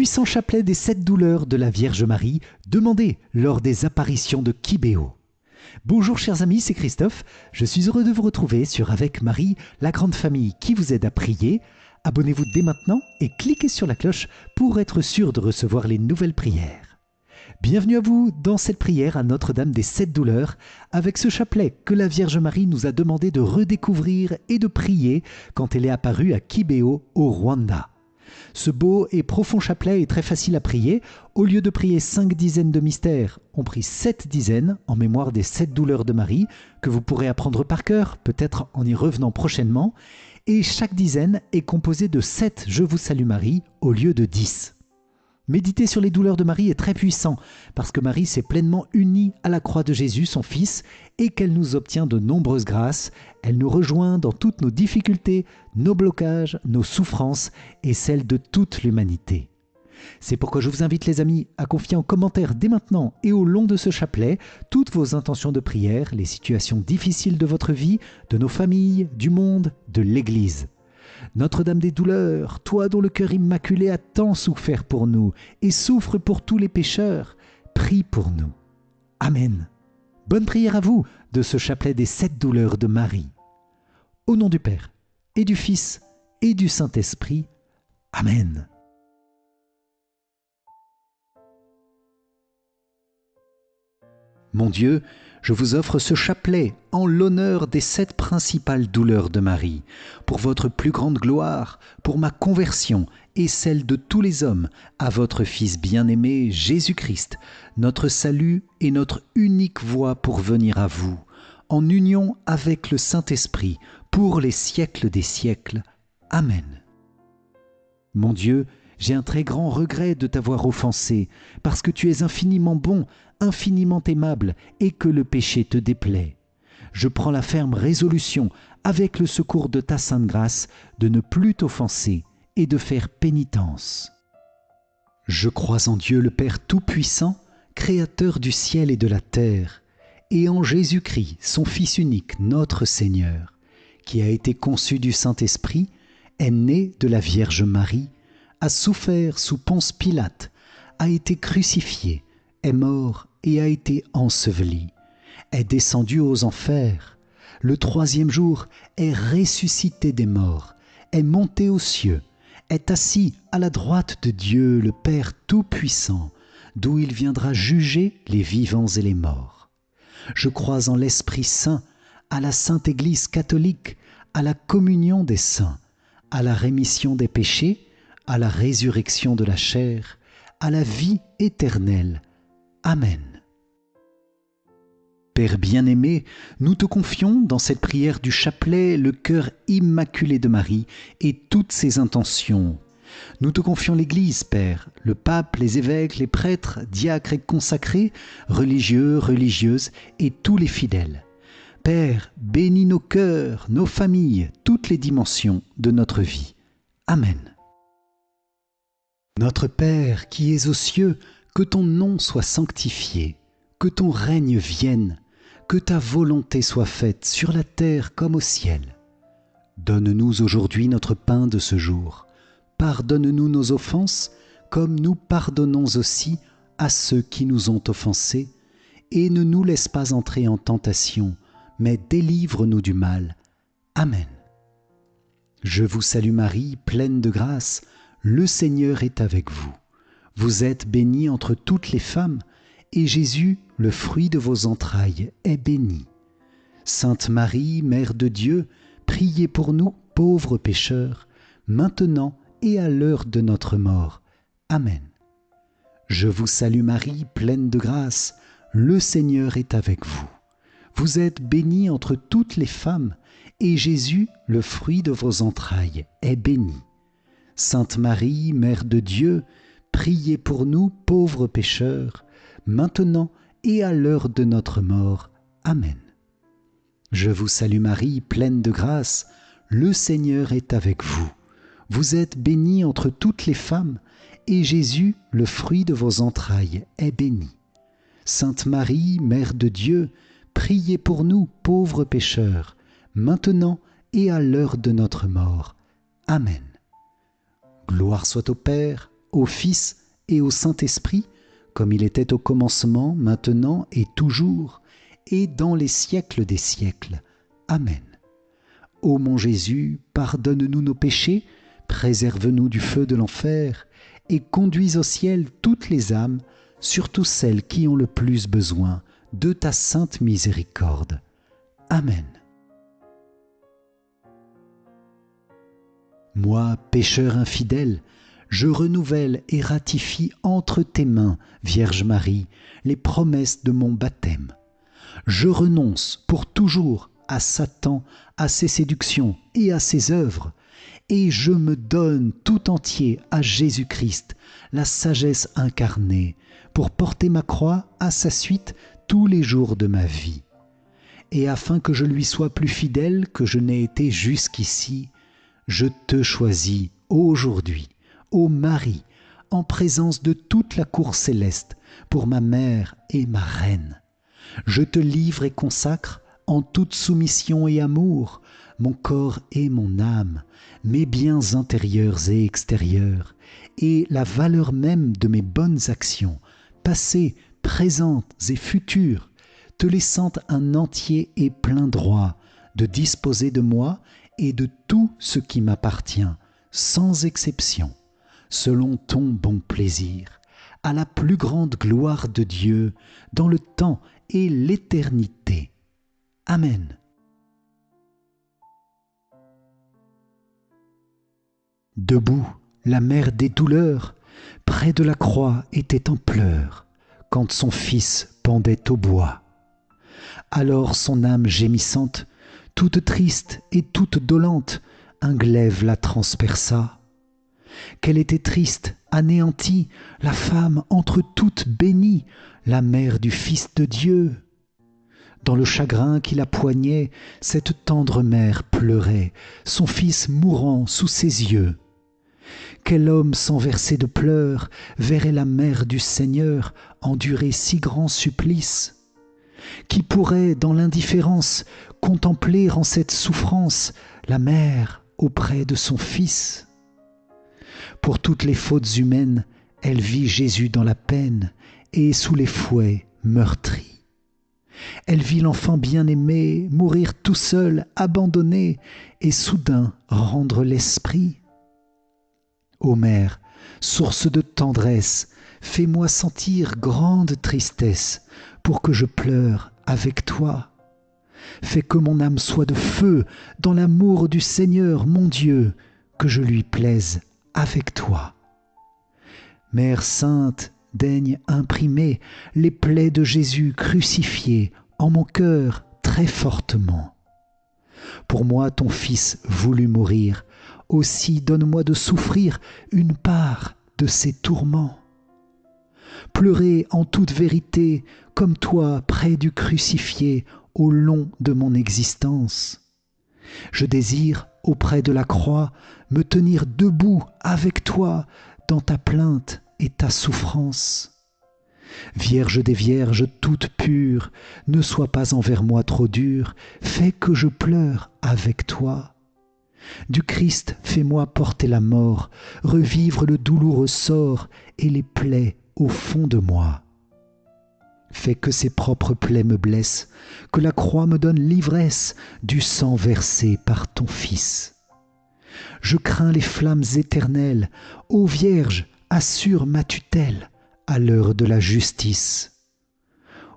Puissant chapelet des 7 douleurs de la Vierge Marie, demandé lors des apparitions de Kibéo. Bonjour chers amis, c'est Christophe. Je suis heureux de vous retrouver sur Avec Marie, la grande famille qui vous aide à prier. Abonnez-vous dès maintenant et cliquez sur la cloche pour être sûr de recevoir les nouvelles prières. Bienvenue à vous dans cette prière à Notre-Dame des 7 douleurs, avec ce chapelet que la Vierge Marie nous a demandé de redécouvrir et de prier quand elle est apparue à Kibéo au Rwanda. Ce beau et profond chapelet est très facile à prier. Au lieu de prier 5 dizaines de mystères, on prie 7 dizaines en mémoire des 7 douleurs de Marie, que vous pourrez apprendre par cœur, peut-être en y revenant prochainement. Et chaque dizaine est composée de 7 « Je vous salue Marie » au lieu de 10. Méditer sur les douleurs de Marie est très puissant, parce que Marie s'est pleinement unie à la croix de Jésus, son Fils, et qu'elle nous obtient de nombreuses grâces. Elle nous rejoint dans toutes nos difficultés, nos blocages, nos souffrances et celles de toute l'humanité. C'est pourquoi je vous invite les amis à confier en commentaire dès maintenant et au long de ce chapelet toutes vos intentions de prière, les situations difficiles de votre vie, de nos familles, du monde, de l'Église. Notre-Dame des douleurs, toi dont le cœur immaculé a tant souffert pour nous et souffre pour tous les pécheurs, prie pour nous. Amen. Bonne prière à vous de ce chapelet des 7 douleurs de Marie. Au nom du Père, et du Fils, et du Saint-Esprit. Amen. Mon Dieu, je vous offre ce chapelet en l'honneur des 7 principales douleurs de Marie, pour votre plus grande gloire, pour ma conversion et celle de tous les hommes, à votre Fils bien-aimé Jésus-Christ, notre salut et notre unique voie pour venir à vous, en union avec le Saint-Esprit, pour les siècles des siècles. Amen. Mon Dieu, j'ai un très grand regret de t'avoir offensé, parce que tu es infiniment bon, infiniment aimable, et que le péché te déplaît. Je prends la ferme résolution, avec le secours de ta sainte grâce, de ne plus t'offenser et de faire pénitence. Je crois en Dieu le Père Tout-Puissant, Créateur du ciel et de la terre, et en Jésus-Christ, son Fils unique, notre Seigneur, qui a été conçu du Saint-Esprit, est né de la Vierge Marie, a souffert sous Ponce Pilate, a été crucifié, est mort et a été enseveli, est descendu aux enfers, le 3e jour est ressuscité des morts, est monté aux cieux, est assis à la droite de Dieu le Père Tout-Puissant, d'où il viendra juger les vivants et les morts. Je crois en l'Esprit Saint, à la Sainte Église catholique, à la communion des saints, à la rémission des péchés, à la résurrection de la chair, à la vie éternelle. Amen. Père bien-aimé, nous te confions dans cette prière du chapelet le cœur immaculé de Marie et toutes ses intentions. Nous te confions l'Église, Père, le pape, les évêques, les prêtres, diacres et consacrés, religieux, religieuses et tous les fidèles. Père, bénis nos cœurs, nos familles, toutes les dimensions de notre vie. Amen. Notre Père qui es aux cieux, que ton nom soit sanctifié, que ton règne vienne, que ta volonté soit faite sur la terre comme au ciel. Donne-nous aujourd'hui notre pain de ce jour. Pardonne-nous nos offenses, comme nous pardonnons aussi à ceux qui nous ont offensés, et ne nous laisse pas entrer en tentation, mais délivre-nous du mal. Amen. Je vous salue Marie, pleine de grâce, le Seigneur est avec vous. Vous êtes bénie entre toutes les femmes, et Jésus, le fruit de vos entrailles, est béni. Sainte Marie, Mère de Dieu, priez pour nous, pauvres pécheurs, maintenant et à l'heure de notre mort. Amen. Je vous salue Marie, pleine de grâce, le Seigneur est avec vous. Vous êtes bénie entre toutes les femmes, et Jésus, le fruit de vos entrailles, est béni. Sainte Marie, Mère de Dieu, priez pour nous, pauvres pécheurs, maintenant et à l'heure de notre mort. Amen. Je vous salue Marie, pleine de grâce, le Seigneur est avec vous. Vous êtes bénie entre toutes les femmes, et Jésus, le fruit de vos entrailles, est béni. Sainte Marie, Mère de Dieu, priez pour nous, pauvres pécheurs, maintenant et à l'heure de notre mort. Amen. Gloire soit au Père, au Fils et au Saint-Esprit, comme il était au commencement, maintenant et toujours, et dans les siècles des siècles. Amen. Ô mon Jésus, pardonne-nous nos péchés, préserve-nous du feu de l'enfer, et conduis au ciel toutes les âmes, surtout celles qui ont le plus besoin de ta sainte miséricorde. Amen. Moi, pécheur infidèle, je renouvelle et ratifie entre tes mains, Vierge Marie, les promesses de mon baptême. Je renonce pour toujours à Satan, à ses séductions et à ses œuvres, et je me donne tout entier à Jésus-Christ, la sagesse incarnée, pour porter ma croix à sa suite tous les jours de ma vie. Et afin que je lui sois plus fidèle que je n'ai été jusqu'ici, je te choisis aujourd'hui, ô Marie, en présence de toute la cour céleste, pour ma mère et ma reine. Je te livre et consacre, en toute soumission et amour, mon corps et mon âme, mes biens intérieurs et extérieurs, et la valeur même de mes bonnes actions, passées, présentes et futures, te laissant un entier et plein droit de disposer de moi et de tout ce qui m'appartient, sans exception, selon ton bon plaisir, à la plus grande gloire de Dieu, dans le temps et l'éternité. Amen. Debout, la mère des douleurs, près de la croix était en pleurs, quand son fils pendait au bois. Alors son âme gémissante, toute triste et toute dolente, un glaive la transperça. Qu'elle était triste, anéantie, la femme entre toutes bénie, la mère du Fils de Dieu. Dans le chagrin qui la poignait, cette tendre mère pleurait, son fils mourant sous ses yeux. Quel homme sans verser de pleurs verrait la mère du Seigneur endurer si grand supplice? Qui pourrait, dans l'indifférence, contempler en cette souffrance la mère auprès de son fils? Pour toutes les fautes humaines, elle vit Jésus dans la peine et sous les fouets meurtri. Elle vit l'enfant bien-aimé mourir tout seul, abandonné, et soudain rendre l'esprit. Ô Mère, source de tendresse, fais-moi sentir grande tristesse, pour que je pleure avec toi. Fais que mon âme soit de feu dans l'amour du Seigneur mon Dieu, que je lui plaise avec toi. Mère sainte, daigne imprimer les plaies de Jésus crucifié en mon cœur très fortement. Pour moi ton Fils voulut mourir, aussi donne-moi de souffrir une part de ses tourments. Pleurer en toute vérité, comme toi près du crucifié, au long de mon existence. Je désire, auprès de la croix, me tenir debout avec toi dans ta plainte et ta souffrance. Vierge des Vierges toute pure, ne sois pas envers moi trop dure, fais que je pleure avec toi. Du Christ fais-moi porter la mort, revivre le douloureux sort et les plaies au fond de moi. Fais que ses propres plaies me blessent, que la croix me donne l'ivresse du sang versé par ton Fils. Je crains les flammes éternelles, ô Vierge, assure ma tutelle à l'heure de la justice.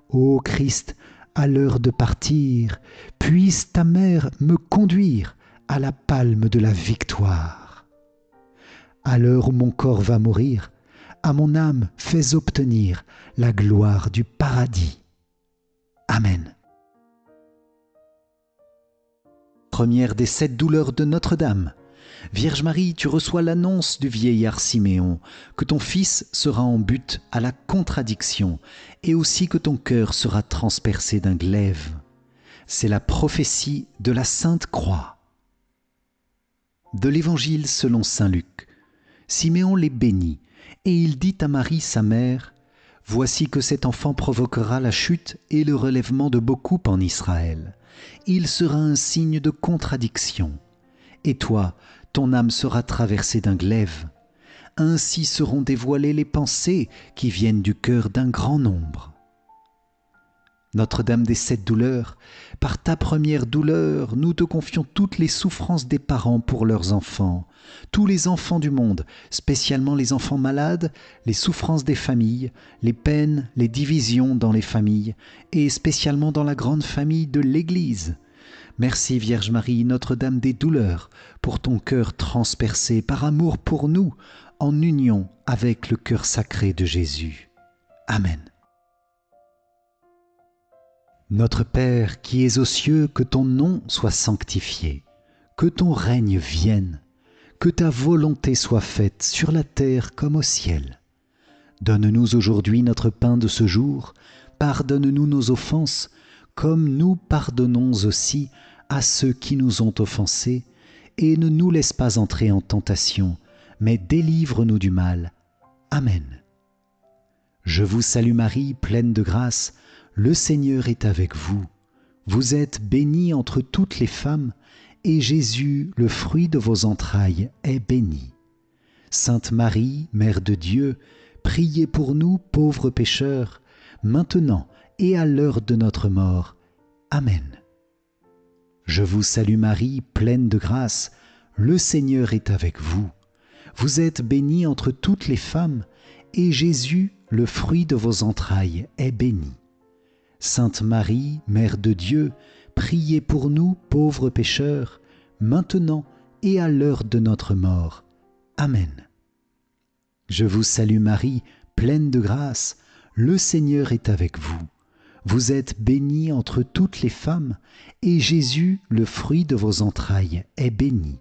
Ô Christ, à l'heure de partir, puisse ta mère me conduire à la palme de la victoire. À l'heure où mon corps va mourir, à mon âme fais obtenir la gloire du paradis. Amen. Première des 7 douleurs de Notre-Dame. Vierge Marie, tu reçois l'annonce du vieillard Siméon, que ton fils sera en butte à la contradiction, et aussi que ton cœur sera transpercé d'un glaive. C'est la prophétie de la Sainte Croix. De l'Évangile selon saint Luc. Siméon les bénit, et il dit à Marie sa mère, « Voici que cet enfant provoquera la chute et le relèvement de beaucoup en Israël. Il sera un signe de contradiction. Et toi, ton âme sera traversée d'un glaive. Ainsi seront dévoilées les pensées qui viennent du cœur d'un grand nombre. Notre-Dame des 7 douleurs, par ta première douleur, nous te confions toutes les souffrances des parents pour leurs enfants, tous les enfants du monde, spécialement les enfants malades, les souffrances des familles, les peines, les divisions dans les familles, et spécialement dans la grande famille de l'Église. Merci Vierge Marie, Notre-Dame des douleurs, pour ton cœur transpercé par amour pour nous, en union avec le cœur sacré de Jésus. Amen. Notre Père qui es aux cieux, que ton nom soit sanctifié, que ton règne vienne, que ta volonté soit faite sur la terre comme au ciel. Donne-nous aujourd'hui notre pain de ce jour, pardonne-nous nos offenses, comme nous pardonnons aussi à ceux qui nous ont offensés, et ne nous laisse pas entrer en tentation, mais délivre-nous du mal. Amen. Je vous salue Marie, pleine de grâce, le Seigneur est avec vous. Vous êtes bénie entre toutes les femmes, et Jésus, le fruit de vos entrailles, est béni. Sainte Marie, Mère de Dieu, priez pour nous pauvres pécheurs, maintenant et à l'heure de notre mort. Amen. Je vous salue Marie, pleine de grâce, le Seigneur est avec vous. Vous êtes bénie entre toutes les femmes, et Jésus, le fruit de vos entrailles, est béni. Sainte Marie, Mère de Dieu, priez pour nous pauvres pécheurs, maintenant et à l'heure de notre mort. Amen. Je vous salue Marie, pleine de grâce, le Seigneur est avec vous. Vous êtes bénie entre toutes les femmes, et Jésus, le fruit de vos entrailles, est béni.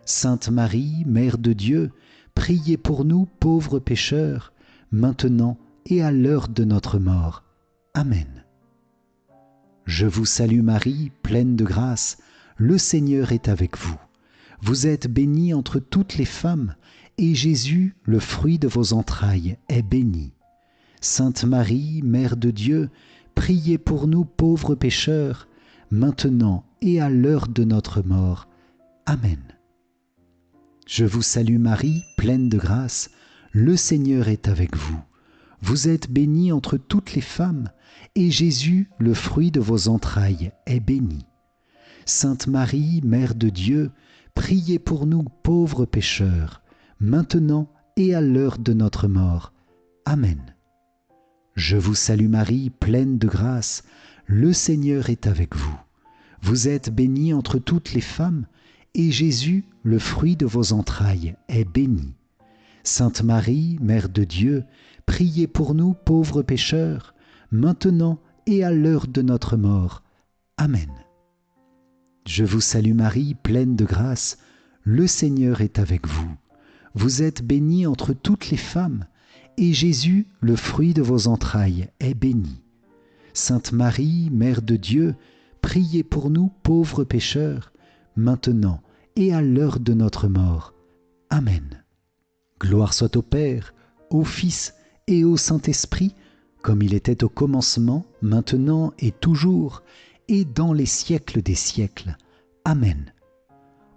Sainte Marie, Mère de Dieu, priez pour nous pauvres pécheurs, maintenant et à l'heure de notre mort. Amen. Je vous salue Marie, pleine de grâce, le Seigneur est avec vous. Vous êtes bénie entre toutes les femmes, et Jésus, le fruit de vos entrailles, est béni. Sainte Marie, Mère de Dieu, priez pour nous pauvres pécheurs, maintenant et à l'heure de notre mort. Amen. Je vous salue Marie, pleine de grâce, le Seigneur est avec vous. Vous êtes bénie entre toutes les femmes, et Jésus, le fruit de vos entrailles, est béni. Sainte Marie, Mère de Dieu, priez pour nous pauvres pécheurs, maintenant et à l'heure de notre mort. Amen. Je vous salue Marie, pleine de grâce, le Seigneur est avec vous. Vous êtes bénie entre toutes les femmes, et Jésus, le fruit de vos entrailles, est béni. Sainte Marie, Mère de Dieu, priez pour nous pauvres pécheurs, maintenant et à l'heure de notre mort. Amen. Je vous salue Marie, pleine de grâce, le Seigneur est avec vous. Vous êtes bénie entre toutes les femmes, et Jésus, le fruit de vos entrailles, est béni. Sainte Marie, Mère de Dieu, priez pour nous pauvres pécheurs, maintenant et à l'heure de notre mort. Amen. Gloire soit au Père, au Fils et au Saint-Esprit, comme il était au commencement, maintenant et toujours, et dans les siècles des siècles. Amen.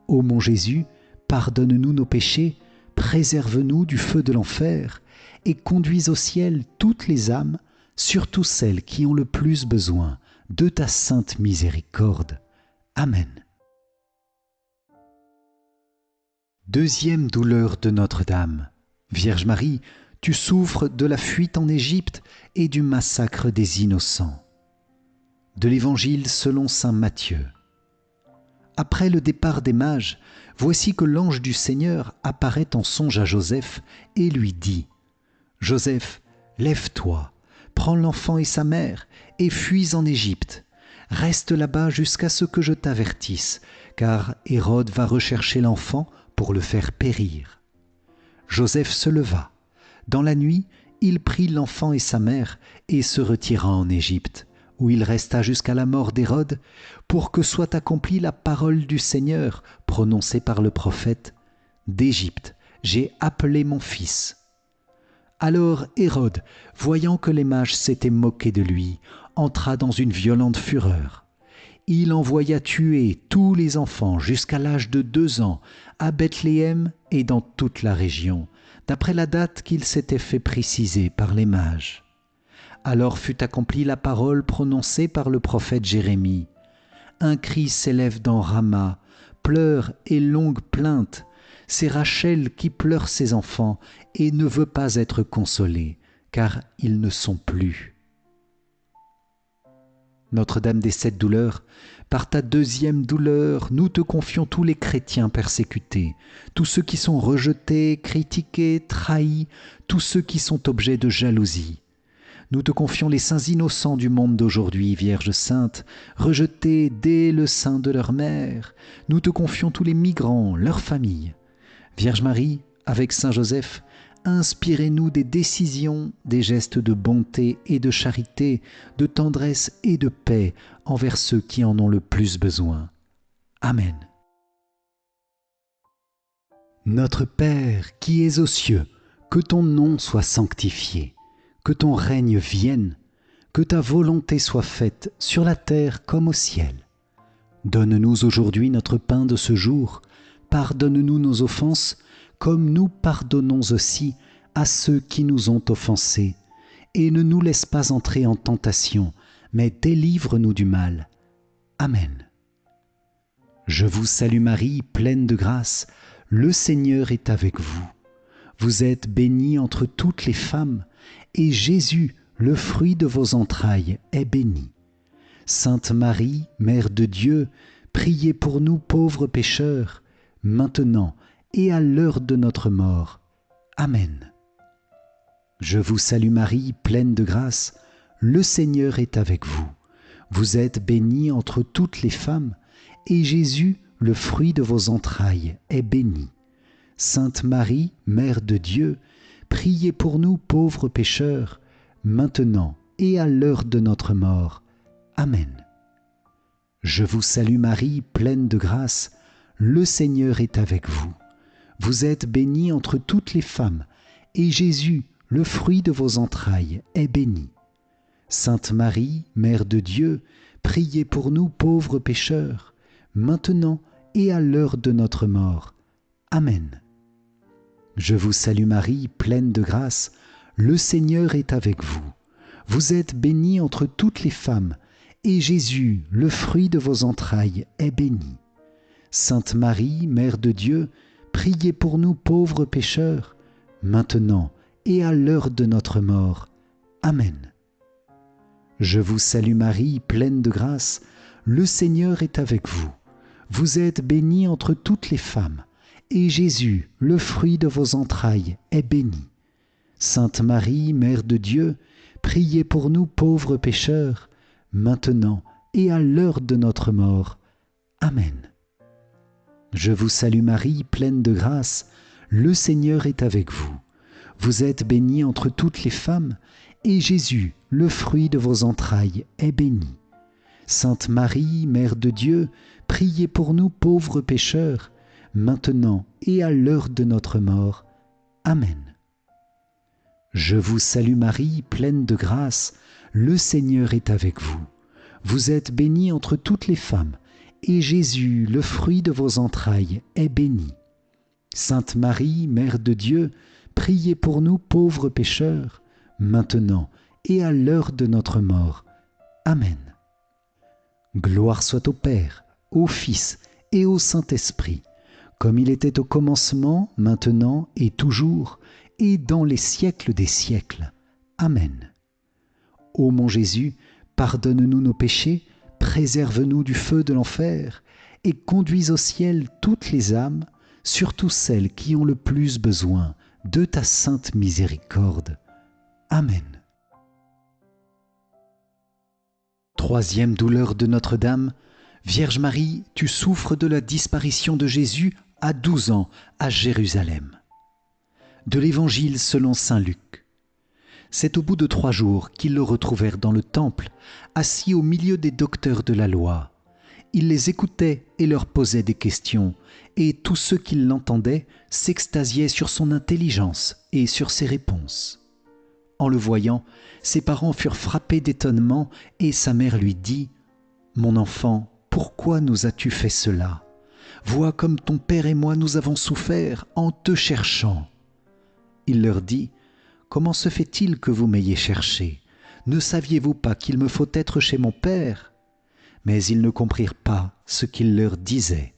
Ô mon Jésus, pardonne-nous nos péchés, préserve-nous du feu de l'enfer, et conduis au ciel toutes les âmes, surtout celles qui ont le plus besoin de ta sainte miséricorde. Amen. Deuxième douleur de Notre-Dame. Vierge Marie, tu souffres de la fuite en Égypte et du massacre des innocents. De l'Évangile selon saint Matthieu. Après le départ des mages, voici que l'ange du Seigneur apparaît en songe à Joseph et lui dit : « Joseph, lève-toi, prends l'enfant et sa mère et fuis en Égypte. Reste là-bas jusqu'à ce que je t'avertisse, car Hérode va rechercher l'enfant pour le faire périr. » Joseph se leva. Dans la nuit, il prit l'enfant et sa mère et se retira en Égypte, où il resta jusqu'à la mort d'Hérode, pour que soit accomplie la parole du Seigneur prononcée par le prophète : « D'Égypte, j'ai appelé mon fils. » Alors Hérode, voyant que les mages s'étaient moqués de lui, entra dans une violente fureur. il envoya tuer tous les enfants jusqu'à l'âge de 2 ans à Bethléem et dans toute la région, d'après la date qu'il s'était fait préciser par les mages. Alors fut accomplie la parole prononcée par le prophète Jérémie. Un cri s'élève dans Rama, pleurs et longues plaintes. C'est Rachel qui pleure ses enfants et ne veut pas être consolée, car ils ne sont plus. Notre-Dame des 7 douleurs, par ta 2e douleur, nous te confions tous les chrétiens persécutés, tous ceux qui sont rejetés, critiqués, trahis, tous ceux qui sont objets de jalousie. Nous te confions les saints innocents du monde d'aujourd'hui, Vierge sainte, rejetés dès le sein de leur mère. Nous te confions tous les migrants, leurs familles. Vierge Marie, avec Saint Joseph, inspirez-nous des décisions, des gestes de bonté et de charité, de tendresse et de paix envers ceux qui en ont le plus besoin. Amen. Notre Père qui es aux cieux, que ton nom soit sanctifié, que ton règne vienne, que ta volonté soit faite sur la terre comme au ciel. Donne-nous aujourd'hui notre pain de ce jour, pardonne-nous nos offenses, comme nous pardonnons aussi à ceux qui nous ont offensés. Et ne nous laisse pas entrer en tentation, mais délivre-nous du mal. Amen. Je vous salue Marie, pleine de grâce, le Seigneur est avec vous. Vous êtes bénie entre toutes les femmes, et Jésus, le fruit de vos entrailles, est béni. Sainte Marie, Mère de Dieu, priez pour nous pauvres pécheurs, maintenant et à l'heure de notre mort. Amen. Je vous salue Marie, pleine de grâce, le Seigneur est avec vous. Vous êtes bénie entre toutes les femmes, et Jésus, le fruit de vos entrailles, est béni. Sainte Marie, Mère de Dieu, priez pour nous pauvres pécheurs, maintenant et à l'heure de notre mort. Amen. Je vous salue Marie, pleine de grâce, le Seigneur est avec vous. Vous êtes bénie entre toutes les femmes, et Jésus, le fruit de vos entrailles, est béni. Sainte Marie, Mère de Dieu, priez pour nous pauvres pécheurs, maintenant et à l'heure de notre mort. Amen. Je vous salue Marie, pleine de grâce, le Seigneur est avec vous. Vous êtes bénie entre toutes les femmes, et Jésus, le fruit de vos entrailles, est béni. Sainte Marie, Mère de Dieu, priez pour nous pauvres pécheurs, maintenant et à l'heure de notre mort. Amen. Je vous salue Marie, pleine de grâce, le Seigneur est avec vous. Vous êtes bénie entre toutes les femmes, et Jésus, le fruit de vos entrailles, est béni. Sainte Marie, Mère de Dieu, priez pour nous pauvres pécheurs, maintenant et à l'heure de notre mort. Amen. Je vous salue Marie, pleine de grâce, le Seigneur est avec vous. Vous êtes bénie entre toutes les femmes, et Jésus, le fruit de vos entrailles, est béni. Sainte Marie, Mère de Dieu, priez pour nous pauvres pécheurs, maintenant et à l'heure de notre mort. Amen. Je vous salue Marie, pleine de grâce, le Seigneur est avec vous. Vous êtes bénie entre toutes les femmes, et Jésus, le fruit de vos entrailles, est béni. Sainte Marie, Mère de Dieu, priez pour nous pauvres pécheurs, maintenant et à l'heure de notre mort. Amen. Gloire soit au Père, au Fils et au Saint-Esprit, comme il était au commencement, maintenant et toujours, et dans les siècles des siècles. Amen. Ô mon Jésus, pardonne-nous nos péchés, préserve-nous du feu de l'enfer, et conduis au ciel toutes les âmes, surtout celles qui ont le plus besoin de ta sainte miséricorde. Amen. Troisième douleur de Notre-Dame, Vierge Marie, tu souffres de la disparition de Jésus à 12 ans à Jérusalem. De l'Évangile selon saint Luc. C'est au bout de 3 jours qu'ils le retrouvèrent dans le temple, assis au milieu des docteurs de la loi. Il les écoutait et leur posait des questions, et tous ceux qui l'entendaient s'extasiaient sur son intelligence et sur ses réponses. En le voyant, ses parents furent frappés d'étonnement, et sa mère lui dit « Mon enfant, pourquoi nous as-tu fait cela? Vois comme ton Père et moi nous avons souffert en te cherchant. » Il leur dit, « Comment se fait-il que vous m'ayez cherché? Ne saviez-vous pas qu'il me faut être chez mon Père ?» Mais ils ne comprirent pas ce qu'il leur disait.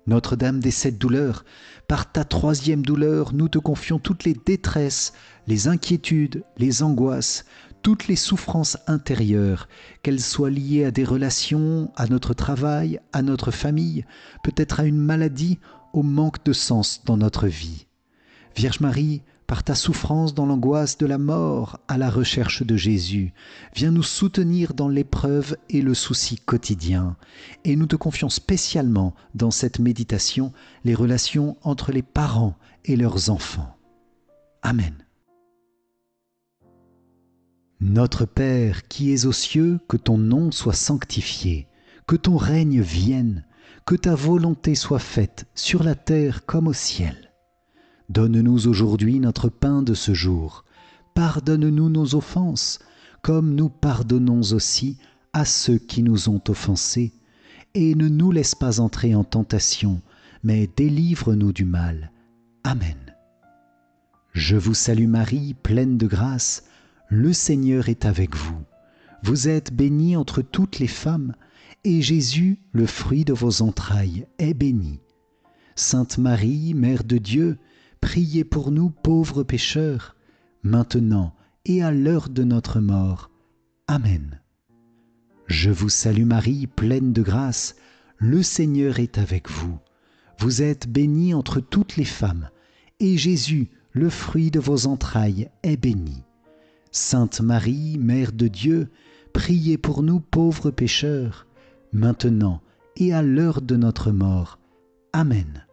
Notre-Dame des 7 douleurs, par ta 3e douleur, nous te confions toutes les détresses, les inquiétudes, les angoisses, toutes les souffrances intérieures, qu'elles soient liées à des relations, à notre travail, à notre famille, peut-être à une maladie, au manque de sens dans notre vie. Vierge Marie, par ta souffrance dans l'angoisse de la mort, à la recherche de Jésus, viens nous soutenir dans l'épreuve et le souci quotidien. Et nous te confions spécialement dans cette méditation les relations entre les parents et leurs enfants. Amen. Notre Père qui es aux cieux, que ton nom soit sanctifié, que ton règne vienne, que ta volonté soit faite sur la terre comme au ciel. Donne-nous aujourd'hui notre pain de ce jour. Pardonne-nous nos offenses, comme nous pardonnons aussi à ceux qui nous ont offensés. Et ne nous laisse pas entrer en tentation, mais délivre-nous du mal. Amen. Je vous salue Marie, pleine de grâce, le Seigneur est avec vous. Vous êtes bénie entre toutes les femmes, et Jésus, le fruit de vos entrailles, est béni. Sainte Marie, Mère de Dieu, priez pour nous pauvres pécheurs, maintenant et à l'heure de notre mort. Amen. Je vous salue Marie, pleine de grâce, le Seigneur est avec vous. Vous êtes bénie entre toutes les femmes, et Jésus, le fruit de vos entrailles, est béni. Sainte Marie, Mère de Dieu, priez pour nous pauvres pécheurs, maintenant et à l'heure de notre mort. Amen.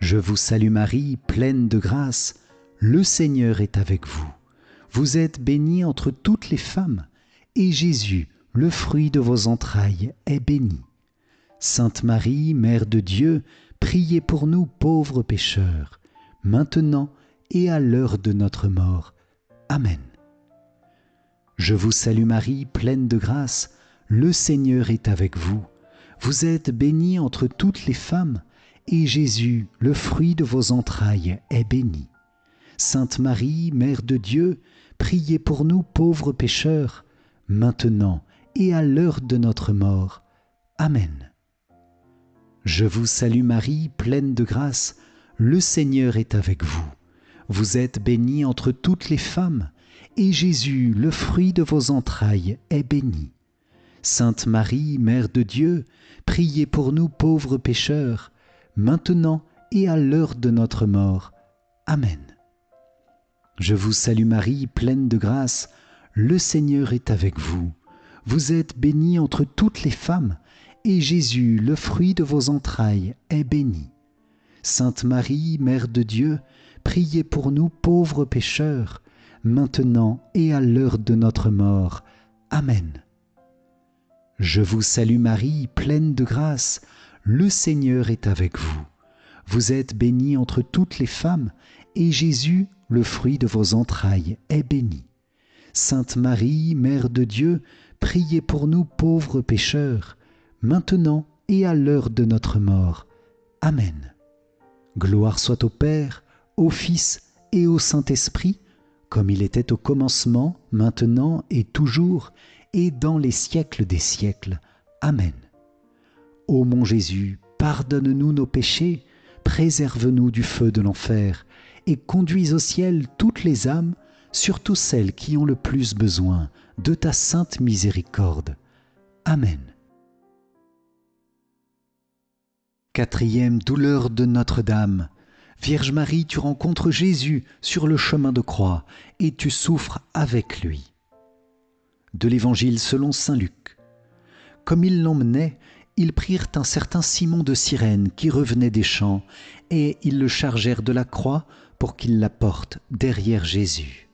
Je vous salue Marie, pleine de grâce, le Seigneur est avec vous. Vous êtes bénie entre toutes les femmes, et Jésus, le fruit de vos entrailles, est béni. Sainte Marie, Mère de Dieu, priez pour nous pauvres pécheurs, maintenant et à l'heure de notre mort. Amen. Je vous salue Marie, pleine de grâce, le Seigneur est avec vous. Vous êtes bénie entre toutes les femmes, et Jésus, le fruit de vos entrailles, est béni. Sainte Marie, Mère de Dieu, priez pour nous pauvres pécheurs, maintenant et à l'heure de notre mort. Amen. Je vous salue Marie, pleine de grâce, le Seigneur est avec vous. Vous êtes bénie entre toutes les femmes, et Jésus, le fruit de vos entrailles, est béni. Sainte Marie, Mère de Dieu, priez pour nous pauvres pécheurs, maintenant et à l'heure de notre mort. Amen. Je vous salue Marie, pleine de grâce, le Seigneur est avec vous. Vous êtes bénie entre toutes les femmes, et Jésus, le fruit de vos entrailles, est béni. Sainte Marie, Mère de Dieu, priez pour nous pauvres pécheurs, maintenant et à l'heure de notre mort. Amen. Je vous salue Marie, pleine de grâce, le Seigneur est avec vous. Vous êtes bénie entre toutes les femmes, et Jésus, le fruit de vos entrailles, est béni. Sainte Marie, Mère de Dieu, priez pour nous pauvres pécheurs, maintenant et à l'heure de notre mort. Amen. Gloire soit au Père, au Fils et au Saint-Esprit, comme il était au commencement, maintenant et toujours, et dans les siècles des siècles. Amen. Ô mon Jésus, pardonne-nous nos péchés, préserve-nous du feu de l'enfer, et conduis au ciel toutes les âmes, surtout celles qui ont le plus besoin de ta sainte miséricorde. Amen. 4e douleur de Notre-Dame. Vierge Marie, tu rencontres Jésus sur le chemin de croix et tu souffres avec lui. De l'Évangile selon saint Luc. Comme ils l'emmenaient, ils prirent un certain Simon de Cyrène qui revenait des champs et ils le chargèrent de la croix pour qu'il la porte derrière Jésus.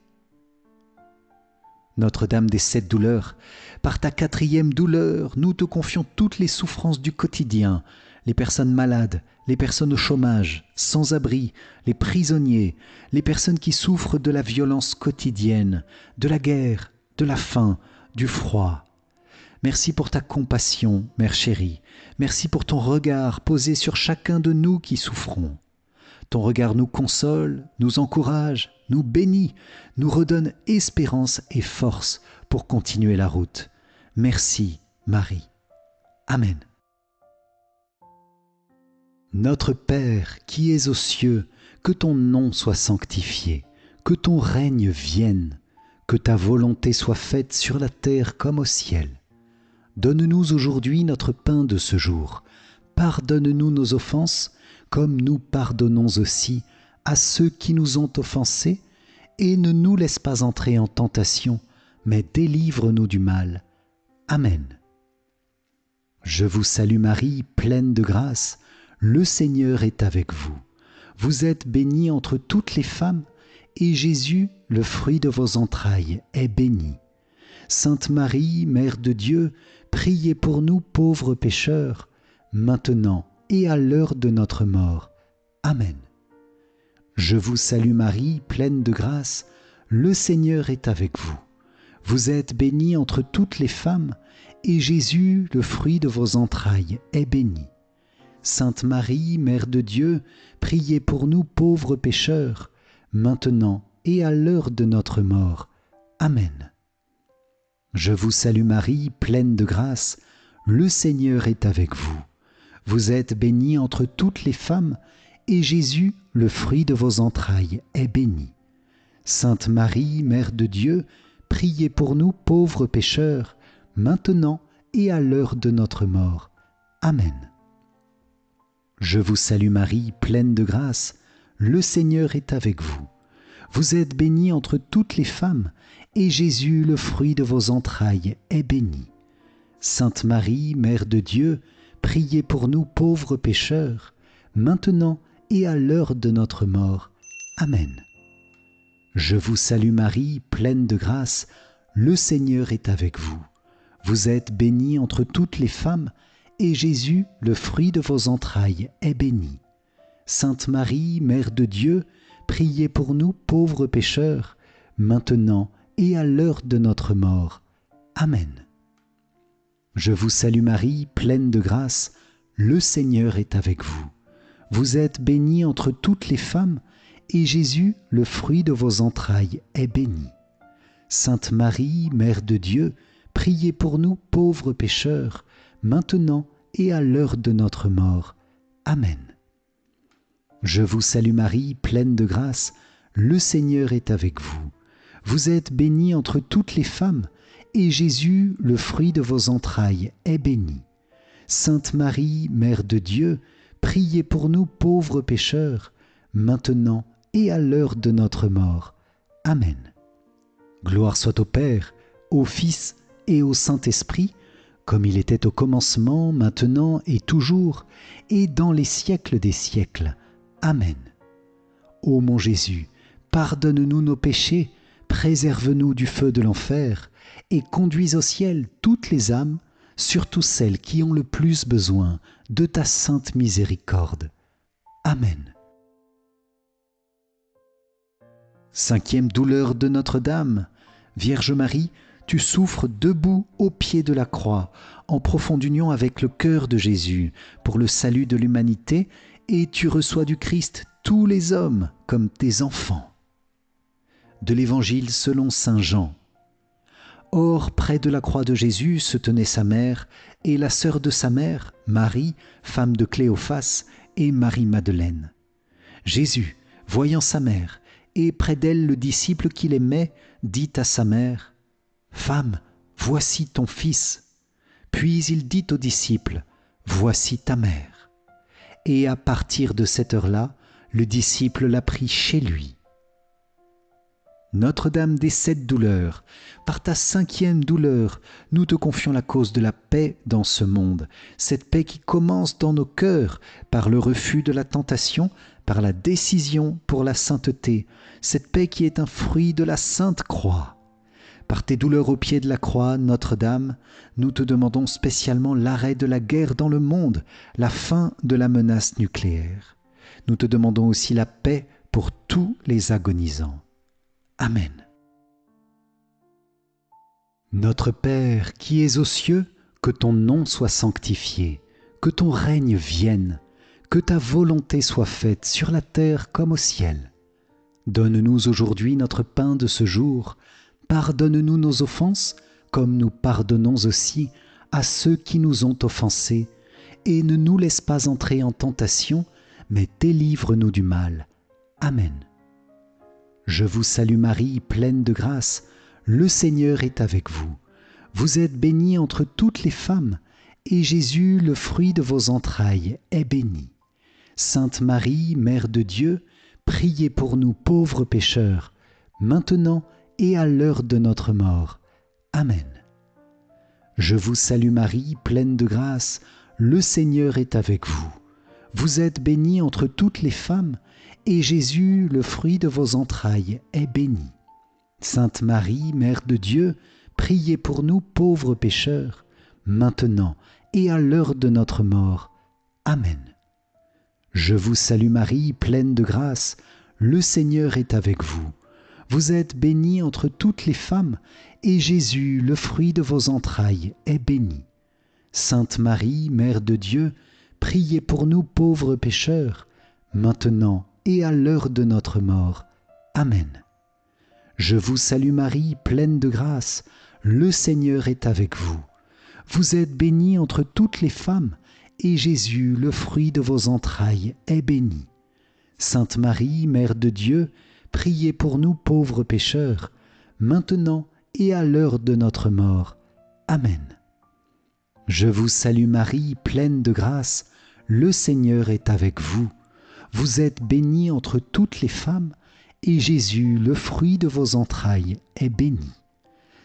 Notre-Dame des 7 douleurs, par ta 4e douleur, nous te confions toutes les souffrances du quotidien, les personnes malades, les personnes au chômage, sans abri, les prisonniers, les personnes qui souffrent de la violence quotidienne, de la guerre, de la faim, du froid. Merci pour ta compassion, Mère chérie. Merci pour ton regard posé sur chacun de nous qui souffrons. Ton regard nous console, nous encourage, nous bénit, nous redonne espérance et force pour continuer la route. Merci, Marie. Amen. Notre Père qui es aux cieux, que ton nom soit sanctifié, que ton règne vienne, que ta volonté soit faite sur la terre comme au ciel. Donne-nous aujourd'hui notre pain de ce jour. Pardonne-nous nos offenses, comme nous pardonnons aussi à ceux qui nous ont offensés, et ne nous laisse pas entrer en tentation, mais délivre-nous du mal. Amen. Je vous salue Marie, pleine de grâce, le Seigneur est avec vous. Vous êtes bénie entre toutes les femmes, et Jésus, le fruit de vos entrailles, est béni. Sainte Marie, Mère de Dieu, priez pour nous pauvres pécheurs, maintenant et à l'heure de notre mort. Amen. Je vous salue Marie, pleine de grâce, le Seigneur est avec vous. Vous êtes bénie entre toutes les femmes, et Jésus, le fruit de vos entrailles, est béni. Sainte Marie, Mère de Dieu, priez pour nous pauvres pécheurs, maintenant et à l'heure de notre mort. Amen. Je vous salue Marie, pleine de grâce, le Seigneur est avec vous. Vous êtes bénie entre toutes les femmes, et Jésus, le fruit de vos entrailles, est béni. Sainte Marie, Mère de Dieu, priez pour nous pauvres pécheurs, maintenant et à l'heure de notre mort. Amen. Je vous salue Marie, pleine de grâce, le Seigneur est avec vous. Vous êtes bénie entre toutes les femmes, et Jésus, le fruit de vos entrailles, est béni. Sainte Marie, Mère de Dieu, priez pour nous pauvres pécheurs, maintenant et à l'heure de notre mort. Amen. Je vous salue Marie, pleine de grâce, le Seigneur est avec vous. Vous êtes bénie entre toutes les femmes, et Jésus, le fruit de vos entrailles, est béni. Sainte Marie, Mère de Dieu, priez pour nous pauvres pécheurs, maintenant et à l'heure de notre mort. Amen. Je vous salue Marie, pleine de grâce, le Seigneur est avec vous. Vous êtes bénie entre toutes les femmes, et Jésus, le fruit de vos entrailles, est béni. Sainte Marie, Mère de Dieu, priez pour nous pauvres pécheurs, maintenant et à l'heure de notre mort. Amen. Je vous salue Marie, pleine de grâce, le Seigneur est avec vous. Vous êtes bénie entre toutes les femmes, et Jésus, le fruit de vos entrailles, est béni. Sainte Marie, Mère de Dieu, priez pour nous pauvres pécheurs, maintenant et à l'heure de notre mort. Amen. Gloire soit au Père, au Fils et au Saint-Esprit, comme il était au commencement, maintenant et toujours, et dans les siècles des siècles. Amen. Ô mon Jésus, pardonne-nous nos péchés, préserve-nous du feu de l'enfer, et conduis au ciel toutes les âmes, surtout celles qui ont le plus besoin de ta sainte miséricorde. Amen. Cinquième douleur de Notre-Dame. Vierge Marie, tu souffres debout au pied de la croix, en profonde union avec le cœur de Jésus, pour le salut de l'humanité, et tu reçois du Christ tous les hommes comme tes enfants. De l'Évangile selon saint Jean. Or, près de la croix de Jésus se tenait sa mère et la sœur de sa mère, Marie, femme de Cléophas, et Marie-Madeleine. Jésus, voyant sa mère, et près d'elle le disciple qu'il aimait, dit à sa mère, « Femme, voici ton fils. » Puis il dit au disciple, « Voici ta mère. » Et à partir de cette heure-là, le disciple l'a pris chez lui. Notre-Dame des 7 douleurs, par ta 5e douleur, nous te confions la cause de la paix dans ce monde, cette paix qui commence dans nos cœurs par le refus de la tentation, par la décision pour la sainteté, cette paix qui est un fruit de la Sainte Croix. Par tes douleurs au pied de la croix, Notre-Dame, nous te demandons spécialement l'arrêt de la guerre dans le monde, la fin de la menace nucléaire. Nous te demandons aussi la paix pour tous les agonisants. Amen. Notre Père qui es aux cieux, Que ton nom soit sanctifié, que ton règne vienne, que ta volonté soit faite sur la terre comme au ciel. Donne-nous aujourd'hui notre pain de ce jour. Pardonne-nous nos offenses, comme nous pardonnons aussi à ceux qui nous ont offensés. Et ne nous laisse pas entrer en tentation, mais délivre-nous du mal. Amen. Je vous salue Marie, pleine de grâce, le Seigneur est avec vous. Vous êtes bénie entre toutes les femmes, et Jésus, le fruit de vos entrailles, est béni. Sainte Marie, Mère de Dieu, priez pour nous pauvres pécheurs, maintenant et à l'heure de notre mort. Amen. Je vous salue Marie, pleine de grâce, le Seigneur est avec vous. Vous êtes bénie entre toutes les femmes, et Jésus, le fruit de vos entrailles, est béni. Sainte Marie, Mère de Dieu, priez pour nous pauvres pécheurs, maintenant et à l'heure de notre mort. Amen. Je vous salue Marie, pleine de grâce, le Seigneur est avec vous. Vous êtes bénie entre toutes les femmes, et Jésus, le fruit de vos entrailles, est béni. Sainte Marie, Mère de Dieu, priez pour nous pauvres pécheurs, maintenant et à l'heure de notre mort. Amen. Je vous salue Marie, pleine de grâce, le Seigneur est avec vous. Vous êtes bénie entre toutes les femmes, et Jésus, le fruit de vos entrailles, est béni. Sainte Marie, Mère de Dieu, priez pour nous pauvres pécheurs, maintenant et à l'heure de notre mort. Amen. Je vous salue Marie, pleine de grâce, le Seigneur est avec vous. Vous êtes bénie entre toutes les femmes, et Jésus, le fruit de vos entrailles, est béni.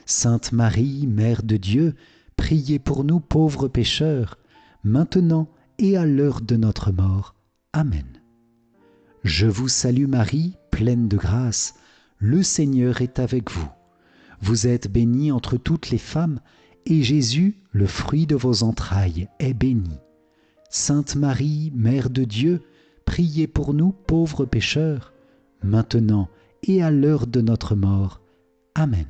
Sainte Marie, Mère de Dieu, priez pour nous pauvres pécheurs, maintenant et à l'heure de notre mort. Amen. Je vous salue Marie, pleine de grâce, le Seigneur est avec vous. Vous êtes bénie entre toutes les femmes, et Jésus, le fruit de vos entrailles, est béni. Sainte Marie, Mère de Dieu, priez pour nous pauvres pécheurs, maintenant et à l'heure de notre mort. Amen.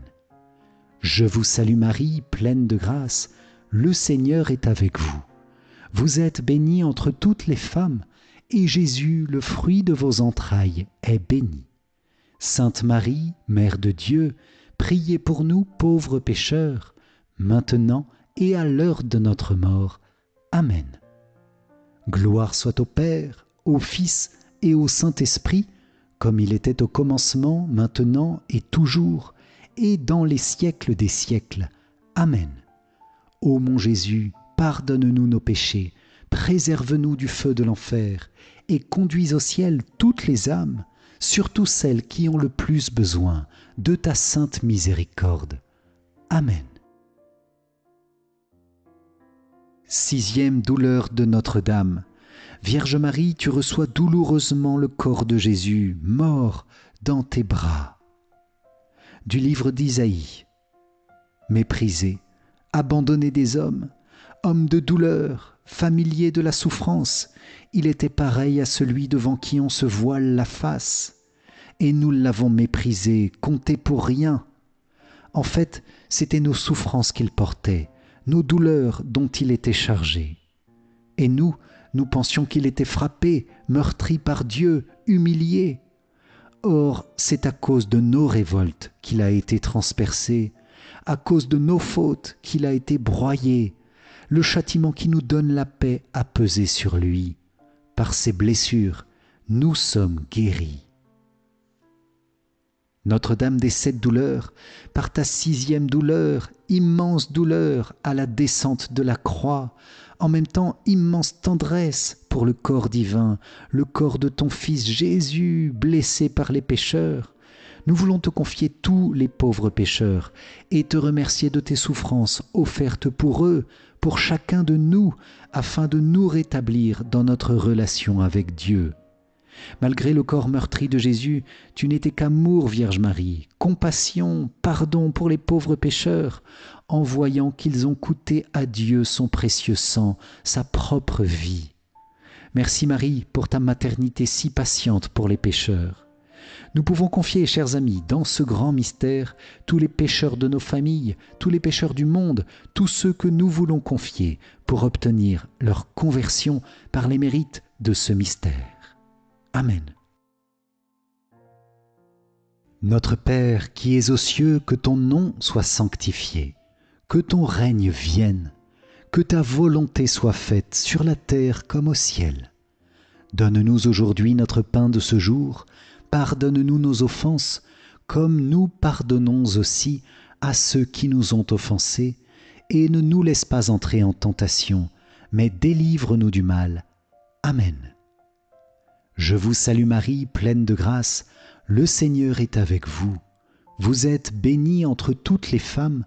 Je vous salue Marie, pleine de grâce, le Seigneur est avec vous. Vous êtes bénie entre toutes les femmes, et Jésus, le fruit de vos entrailles, est béni. Sainte Marie, Mère de Dieu, priez pour nous pauvres pécheurs, maintenant et à l'heure de notre mort. Amen. Gloire soit au Père, au Fils et au Saint-Esprit, comme il était au commencement, maintenant et toujours, et dans les siècles des siècles. Amen. Ô mon Jésus, pardonne-nous nos péchés, préserve-nous du feu de l'enfer, et conduis au ciel toutes les âmes, surtout celles qui ont le plus besoin de ta sainte miséricorde. Amen. Sixième douleur de Notre-Dame. Vierge Marie, tu reçois douloureusement le corps de Jésus, mort dans tes bras. Du livre d'Isaïe. Méprisé, abandonné des hommes, homme de douleur, familier de la souffrance, il était pareil à celui devant qui on se voile la face. Et nous l'avons méprisé, compté pour rien. En fait, c'étaient nos souffrances qu'il portait, nos douleurs dont il était chargé. Et nous pensions qu'il était frappé, meurtri par Dieu, humilié. Or, c'est à cause de nos révoltes qu'il a été transpercé, à cause de nos fautes qu'il a été broyé. Le châtiment qui nous donne la paix a pesé sur lui. Par ses blessures, nous sommes guéris. Notre-Dame des 7 douleurs, par ta 6e douleur, immense douleur à la descente de la croix, en même temps immense tendresse pour le corps divin, le corps de ton Fils Jésus, blessé par les pécheurs. Nous voulons te confier tous les pauvres pécheurs et te remercier de tes souffrances offertes pour eux, pour chacun de nous, afin de nous rétablir dans notre relation avec Dieu. Malgré le corps meurtri de Jésus, tu n'étais qu'amour, Vierge Marie, compassion, pardon pour les pauvres pécheurs, en voyant qu'ils ont coûté à Dieu son précieux sang, sa propre vie. Merci Marie pour ta maternité si patiente pour les pécheurs. Nous pouvons confier, chers amis, dans ce grand mystère, tous les pécheurs de nos familles, tous les pécheurs du monde, tous ceux que nous voulons confier pour obtenir leur conversion par les mérites de ce mystère. Amen. Notre Père qui es aux cieux, que ton nom soit sanctifié, que ton règne vienne, que ta volonté soit faite sur la terre comme au ciel. Donne-nous aujourd'hui notre pain de ce jour, pardonne-nous nos offenses, comme nous pardonnons aussi à ceux qui nous ont offensés, et ne nous laisse pas entrer en tentation, mais délivre-nous du mal. Amen. Je vous salue Marie, pleine de grâce, le Seigneur est avec vous. Vous êtes bénie entre toutes les femmes,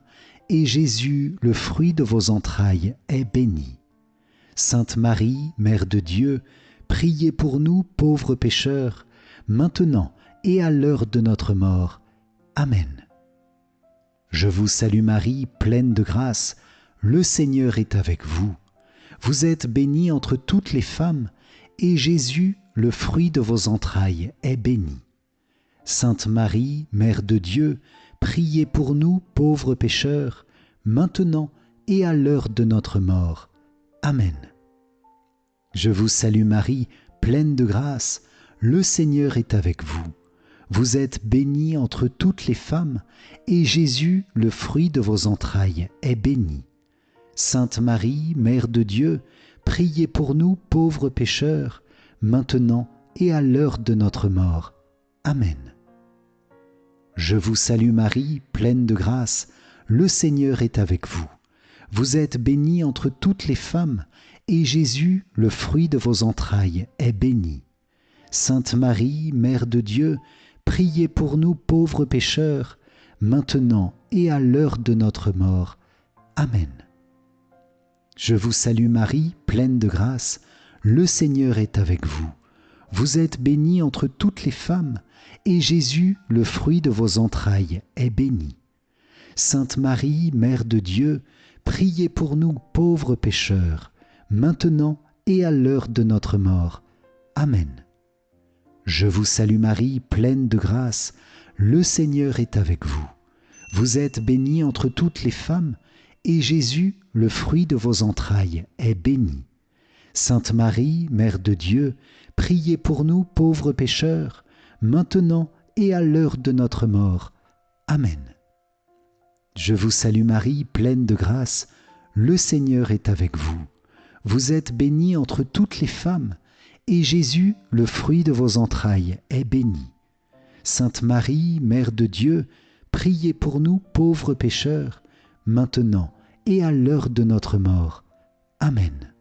et Jésus, le fruit de vos entrailles, est béni. Sainte Marie, Mère de Dieu, priez pour nous pauvres pécheurs, maintenant et à l'heure de notre mort. Amen. Je vous salue Marie, pleine de grâce, le Seigneur est avec vous. Vous êtes bénie entre toutes les femmes, et Jésus, le fruit de vos entrailles, est béni. Sainte Marie, Mère de Dieu, priez pour nous pauvres pécheurs, maintenant et à l'heure de notre mort. Amen. Je vous salue Marie, pleine de grâce, le Seigneur est avec vous. Vous êtes bénie entre toutes les femmes, et Jésus, le fruit de vos entrailles, est béni. Sainte Marie, Mère de Dieu, priez pour nous pauvres pécheurs, maintenant et à l'heure de notre mort. Amen. Je vous salue Marie, pleine de grâce, le Seigneur est avec vous. Vous êtes bénie entre toutes les femmes, et Jésus, le fruit de vos entrailles, est béni. Sainte Marie, Mère de Dieu, priez pour nous pauvres pécheurs, maintenant et à l'heure de notre mort. Amen. Je vous salue Marie, pleine de grâce, le Seigneur est avec vous. Vous êtes bénie entre toutes les femmes, et Jésus, le fruit de vos entrailles, est béni. Sainte Marie, Mère de Dieu, priez pour nous pauvres pécheurs, maintenant et à l'heure de notre mort. Amen. Je vous salue Marie, pleine de grâce, le Seigneur est avec vous. Vous êtes bénie entre toutes les femmes, et Jésus, le fruit de vos entrailles, est béni. Sainte Marie, Mère de Dieu, priez pour nous pauvres pécheurs, maintenant et à l'heure de notre mort. Amen. Je vous salue Marie, pleine de grâce, le Seigneur est avec vous. Vous êtes bénie entre toutes les femmes, et Jésus, le fruit de vos entrailles, est béni. Sainte Marie, Mère de Dieu, priez pour nous pauvres pécheurs, maintenant et à l'heure de notre mort. Amen.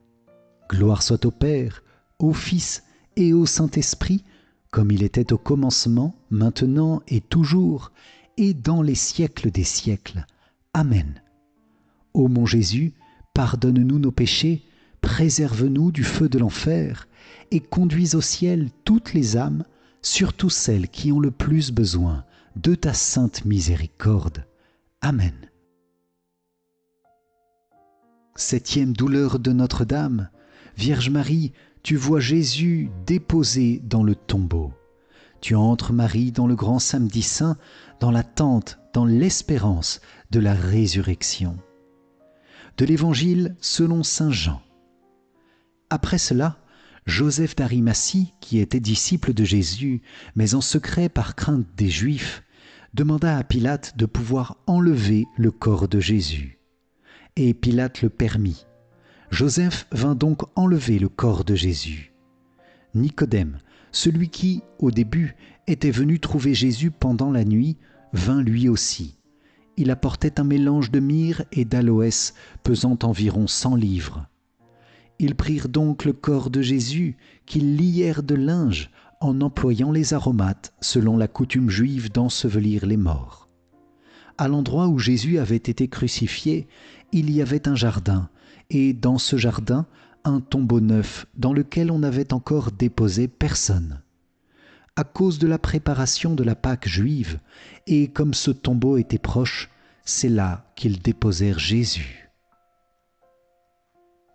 Gloire soit au Père, au Fils et au Saint-Esprit, comme il était au commencement, maintenant et toujours, et dans les siècles des siècles. Amen. Ô mon Jésus, pardonne-nous nos péchés, préserve-nous du feu de l'enfer, et conduis au ciel toutes les âmes, surtout celles qui ont le plus besoin de ta sainte miséricorde. Amen. Septième douleur de Notre-Dame. Vierge Marie, tu vois Jésus déposé dans le tombeau. Tu entres, Marie, dans le grand samedi saint, dans l'attente, dans l'espérance de la résurrection. De l'Évangile selon saint Jean. Après cela, Joseph d'Arimathie, qui était disciple de Jésus, mais en secret par crainte des Juifs, demanda à Pilate de pouvoir enlever le corps de Jésus. Et Pilate le permit. Joseph vint donc enlever le corps de Jésus. Nicodème, celui qui, au début, était venu trouver Jésus pendant la nuit, vint lui aussi. Il apportait un mélange de myrrhe et d'aloès pesant environ 100 livres. Ils prirent donc le corps de Jésus, qu'ils lièrent de linge, en employant les aromates, selon la coutume juive d'ensevelir les morts. À l'endroit où Jésus avait été crucifié, il y avait un jardin, et dans ce jardin, un tombeau neuf dans lequel on n'avait encore déposé personne. À cause de la préparation de la Pâque juive, et comme ce tombeau était proche, c'est là qu'ils déposèrent Jésus.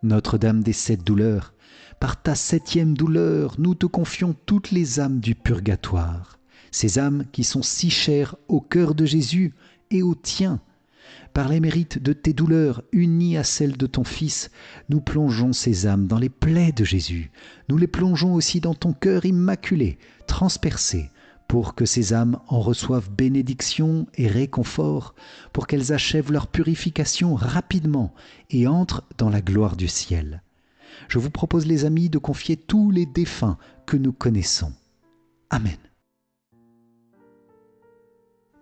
Notre-Dame des 7 douleurs, par ta 7e douleur, nous te confions toutes les âmes du purgatoire, ces âmes qui sont si chères au cœur de Jésus et au tien. Par les mérites de tes douleurs unies à celles de ton Fils, nous plongeons ces âmes dans les plaies de Jésus. Nous les plongeons aussi dans ton cœur immaculé, transpercé, pour que ces âmes en reçoivent bénédiction et réconfort, pour qu'elles achèvent leur purification rapidement et entrent dans la gloire du ciel. Je vous propose, les amis, de confier tous les défunts que nous connaissons. Amen.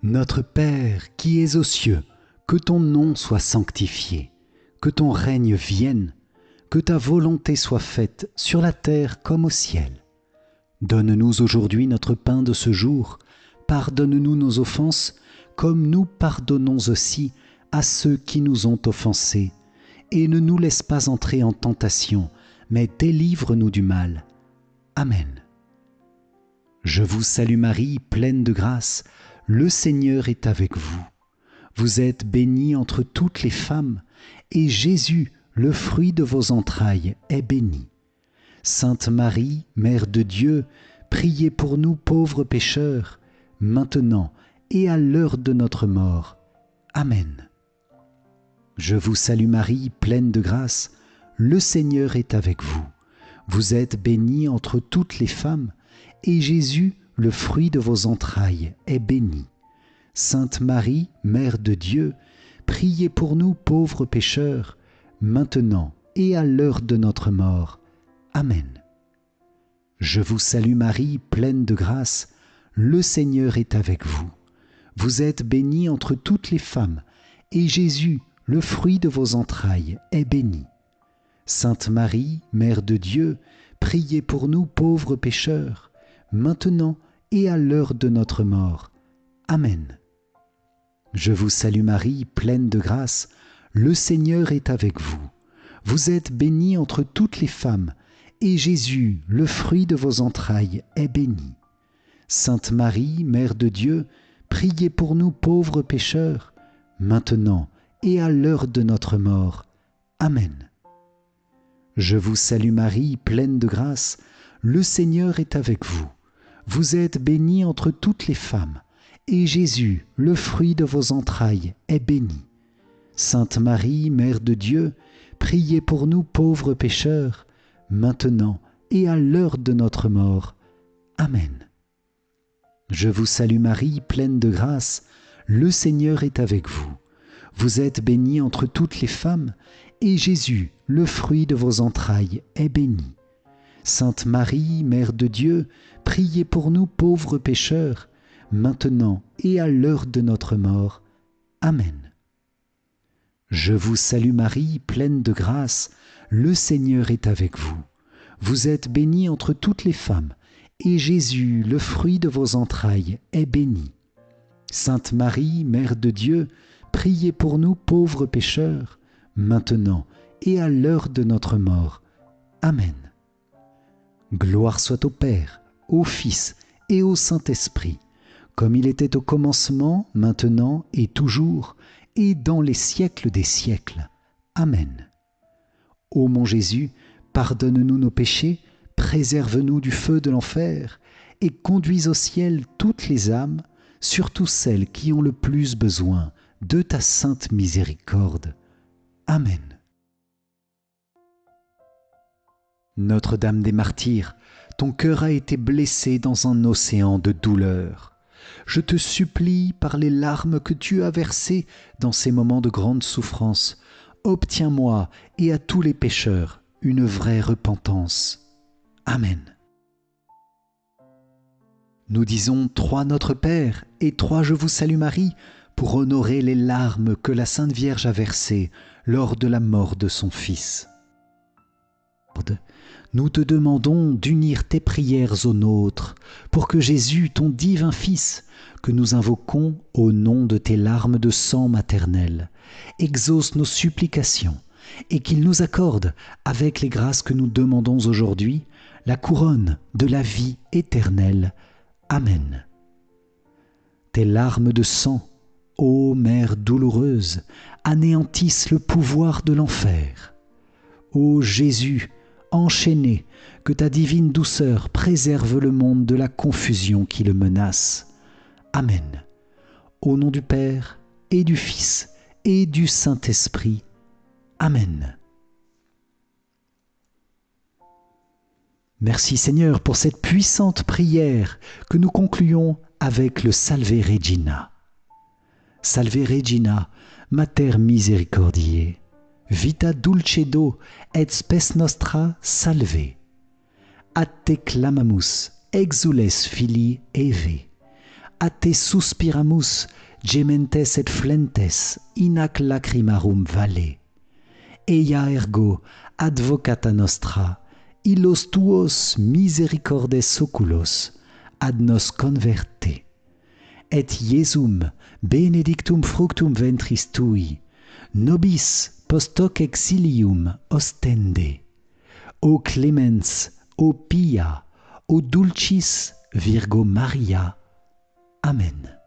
Notre Père qui es aux cieux, que ton nom soit sanctifié, que ton règne vienne, que ta volonté soit faite sur la terre comme au ciel. Donne-nous aujourd'hui notre pain de ce jour. Pardonne-nous nos offenses, comme nous pardonnons aussi à ceux qui nous ont offensés. Et ne nous laisse pas entrer en tentation, mais délivre-nous du mal. Amen. Je vous salue Marie, pleine de grâce, le Seigneur est avec vous. Vous êtes bénie entre toutes les femmes, et Jésus, le fruit de vos entrailles, est béni. Sainte Marie, Mère de Dieu, priez pour nous pauvres pécheurs, maintenant et à l'heure de notre mort. Amen. Je vous salue Marie, pleine de grâce, le Seigneur est avec vous. Vous êtes bénie entre toutes les femmes, et Jésus, le fruit de vos entrailles, est béni. Sainte Marie, Mère de Dieu, priez pour nous pauvres pécheurs, maintenant et à l'heure de notre mort. Amen. Je vous salue Marie, pleine de grâce, le Seigneur est avec vous. Vous êtes bénie entre toutes les femmes, et Jésus, le fruit de vos entrailles, est béni. Sainte Marie, Mère de Dieu, priez pour nous pauvres pécheurs, maintenant et à l'heure de notre mort. Amen. Je vous salue Marie, pleine de grâce, le Seigneur est avec vous. Vous êtes bénie entre toutes les femmes, et Jésus, le fruit de vos entrailles, est béni. Sainte Marie, Mère de Dieu, priez pour nous pauvres pécheurs, maintenant et à l'heure de notre mort. Amen. Je vous salue Marie, pleine de grâce, le Seigneur est avec vous. Vous êtes bénie entre toutes les femmes, et Jésus, le fruit de vos entrailles, est béni. Sainte Marie, Mère de Dieu, priez pour nous pauvres pécheurs, maintenant et à l'heure de notre mort. Amen. Je vous salue Marie, pleine de grâce, le Seigneur est avec vous. Vous êtes bénie entre toutes les femmes, et Jésus, le fruit de vos entrailles, est béni. Sainte Marie, Mère de Dieu, priez pour nous pauvres pécheurs, maintenant et à l'heure de notre mort. Amen. Je vous salue Marie, pleine de grâce, le Seigneur est avec vous. Vous êtes bénie entre toutes les femmes, et Jésus, le fruit de vos entrailles, est béni. Sainte Marie, Mère de Dieu, priez pour nous pauvres pécheurs, maintenant et à l'heure de notre mort. Amen. Gloire soit au Père, au Fils et au Saint-Esprit, comme il était au commencement, maintenant et toujours, et dans les siècles des siècles. Amen. Ô mon Jésus, pardonne-nous nos péchés, préserve-nous du feu de l'enfer, et conduis au ciel toutes les âmes, surtout celles qui ont le plus besoin de ta sainte miséricorde. Amen. Notre-Dame des Martyrs, ton cœur a été blessé dans un océan de douleur. Je te supplie, par les larmes que tu as versées dans ces moments de grande souffrance, obtiens-moi et à tous les pécheurs une vraie repentance. Amen. Nous disons 3 Notre Père et 3 Je vous salue Marie pour honorer les larmes que la Sainte Vierge a versées lors de la mort de son Fils. Nous te demandons d'unir tes prières aux nôtres, pour que Jésus, ton divin Fils, que nous invoquons au nom de tes larmes de sang maternelles, exauce nos supplications et qu'il nous accorde, avec les grâces que nous demandons aujourd'hui, la couronne de la vie éternelle. Amen. Tes larmes de sang, ô Mère douloureuse, anéantissent le pouvoir de l'enfer. Ô Jésus, enchaîné, que ta divine douceur préserve le monde de la confusion qui le menace. Amen. Au nom du Père, et du Fils, et du Saint-Esprit. Amen. Merci Seigneur pour cette puissante prière que nous concluons avec le Salve Regina. Salve Regina, Mater Misericordiae, vita dulcedo et spes nostra salve. A te clamamus, exules filii Eve. A te suspiramus, gementes et flentes, in ac lacrimarum valle. Eia ergo, advocata nostra, illos tuos misericordes oculos, ad nos converte. Et Iesum, benedictum fructum ventris tui, nobis post hoc exilium ostende. O clemens, o pia, o dulcis Virgo Maria. Amen.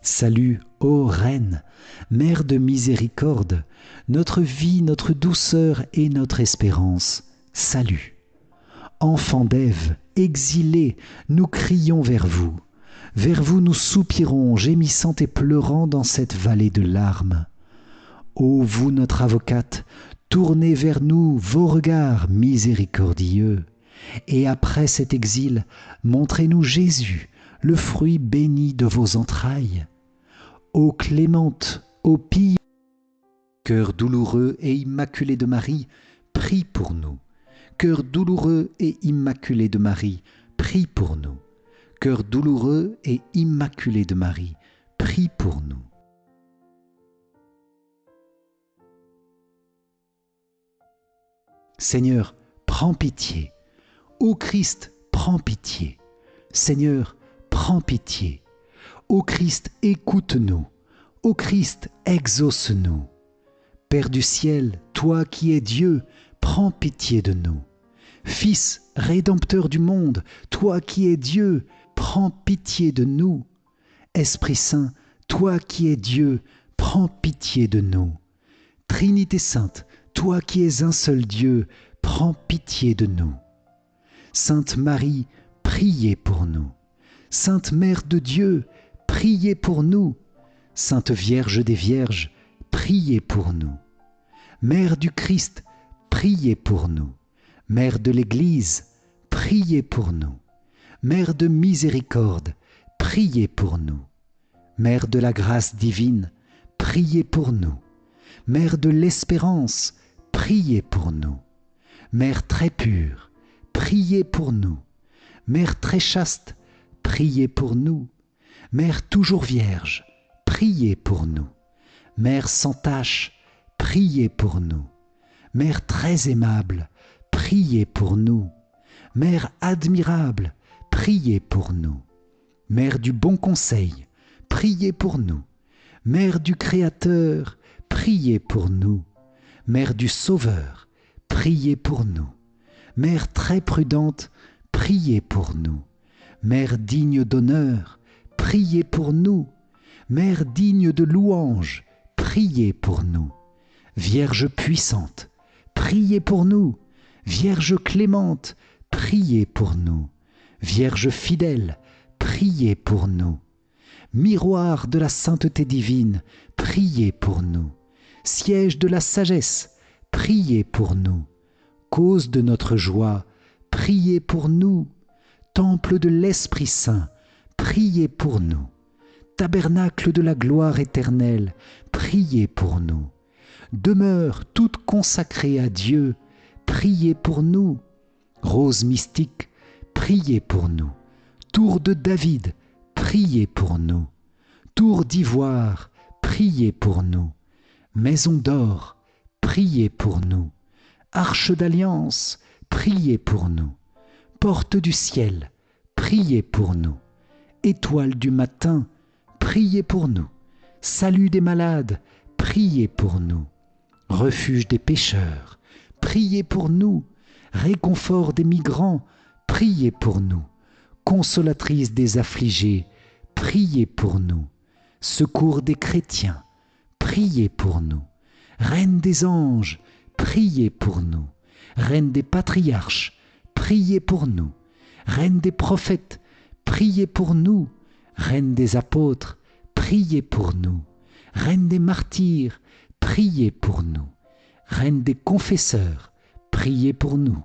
Salut, ô Reine, Mère de miséricorde, notre vie, notre douceur et notre espérance. Salut. Enfants d'Ève, exilés, nous crions vers vous. Vers vous nous soupirons, gémissant et pleurant dans cette vallée de larmes. Ô vous notre avocate, tournez vers nous vos regards miséricordieux, et après cet exil, montrez-nous Jésus, le fruit béni de vos entrailles. Ô clémente, ô pie, cœur douloureux et immaculé de Marie, prie pour nous. Cœur douloureux et immaculé de Marie, prie pour nous. Cœur douloureux et immaculé de Marie, prie pour nous. Seigneur, prends pitié. Ô Christ, prends pitié. Seigneur, prends pitié. Ô Christ, écoute-nous. Ô Christ, exauce-nous. Père du ciel, toi qui es Dieu, prends pitié de nous. Fils, rédempteur du monde, toi qui es Dieu, prends pitié de nous. Esprit Saint, toi qui es Dieu, prends pitié de nous. Trinité Sainte, toi qui es un seul Dieu, prends pitié de nous. Sainte Marie, priez pour nous. Sainte Mère de Dieu, priez pour nous. Sainte Vierge des Vierges, priez pour nous. Mère du Christ, priez pour nous. Mère de l'Église, priez pour nous. Mère de miséricorde, priez pour nous. Mère de la grâce divine, priez pour nous. Mère de l'espérance, priez pour nous. Mère très pure, priez pour nous. Mère très chaste, priez pour nous. Mère toujours vierge, priez pour nous. Mère sans tache, priez pour nous. Mère très aimable, priez pour nous. Mère admirable, priez pour nous. Mère du bon conseil, priez pour nous. Mère du Créateur, priez pour nous. Mère du Sauveur, priez pour nous. Mère très prudente, priez pour nous. Mère digne d'honneur, priez pour nous. Mère digne de louange, priez pour nous. Vierge puissante, priez pour nous. Vierge clémente, priez pour nous. Vierge fidèle, priez pour nous. Miroir de la sainteté divine, priez pour nous. Siège de la sagesse, priez pour nous. Cause de notre joie, priez pour nous. Temple de l'Esprit Saint, priez pour nous. Tabernacle de la gloire éternelle, priez pour nous. Demeure toute consacrée à Dieu, priez pour nous. Rose mystique, priez pour nous. Tour de David, priez pour nous. Tour d'ivoire, priez pour nous. Maison d'or, priez pour nous. Arche d'alliance, priez pour nous. Porte du ciel, priez pour nous. Étoile du matin, priez pour nous. Salut des malades, priez pour nous. Refuge des pécheurs, priez pour nous. Réconfort des migrants, priez pour nous. Consolatrice des affligés, priez pour nous. Secours des chrétiens, priez pour nous. Reine des anges, priez pour nous. Reine des patriarches, priez pour nous. Reine des prophètes, priez pour nous. Reine des apôtres, priez pour nous. Reine des martyrs, priez pour nous. Reine des confesseurs, priez pour nous.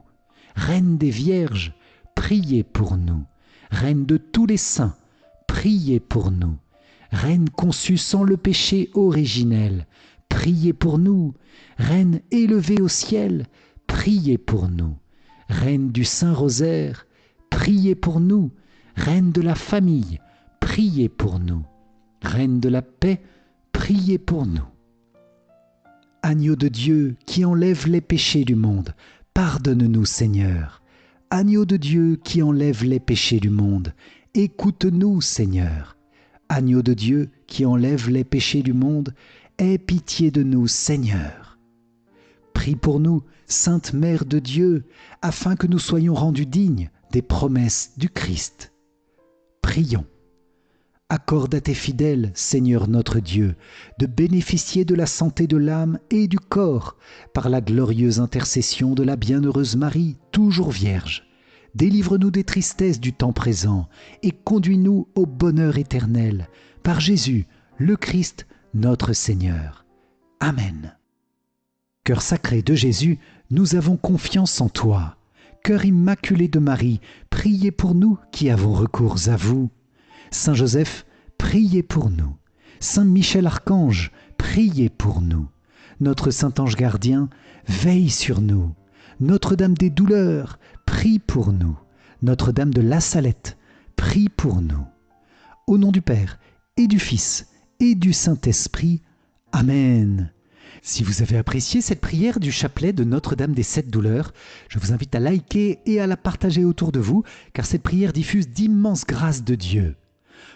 Reine des vierges, priez pour nous. Reine de tous les saints, priez pour nous. Reine conçue sans le péché originel, priez pour nous. Reine élevée au ciel, priez pour nous. Reine du Saint-Rosaire, priez pour nous. Reine de la famille, priez pour nous. Reine de la paix, priez pour nous. Agneau de Dieu qui enlève les péchés du monde, pardonne-nous Seigneur. Agneau de Dieu qui enlève les péchés du monde, écoute-nous Seigneur. Agneau de Dieu qui enlève les péchés du monde, aie pitié de nous Seigneur. Prie pour nous, Sainte Mère de Dieu, afin que nous soyons rendus dignes des promesses du Christ. Prions. Accorde à tes fidèles, Seigneur notre Dieu, de bénéficier de la santé de l'âme et du corps par la glorieuse intercession de la bienheureuse Marie, toujours Vierge. Délivre-nous des tristesses du temps présent et conduis-nous au bonheur éternel, par Jésus, le Christ, notre Seigneur. Amen. Cœur sacré de Jésus, nous avons confiance en toi. Cœur immaculé de Marie, priez pour nous qui avons recours à vous. Saint Joseph, priez pour nous. Saint Michel Archange, priez pour nous. Notre Saint Ange gardien, veille sur nous. Notre-Dame des douleurs, prie pour nous. Notre-Dame de la Salette, prie pour nous. Au nom du Père, et du Fils, et du Saint-Esprit. Amen. Si vous avez apprécié cette prière du chapelet de Notre-Dame des 7 douleurs, je vous invite à liker et à la partager autour de vous, car cette prière diffuse d'immenses grâces de Dieu.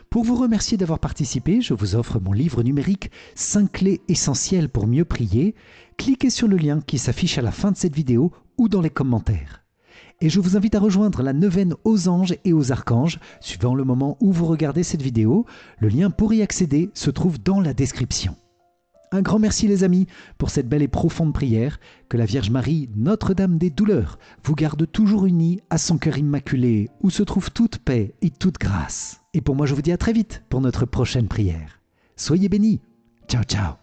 Pour vous remercier d'avoir participé, je vous offre mon livre numérique 5 clés essentielles pour mieux prier. Cliquez sur le lien qui s'affiche à la fin de cette vidéo ou dans les commentaires. Et je vous invite à rejoindre la neuvaine aux anges et aux archanges, suivant le moment où vous regardez cette vidéo. Le lien pour y accéder se trouve dans la description. Un grand merci les amis pour cette belle et profonde prière. Que la Vierge Marie, Notre-Dame des douleurs, vous garde toujours unis à son cœur immaculé, où se trouve toute paix et toute grâce. Et pour moi, je vous dis à très vite pour notre prochaine prière. Soyez bénis. Ciao, ciao.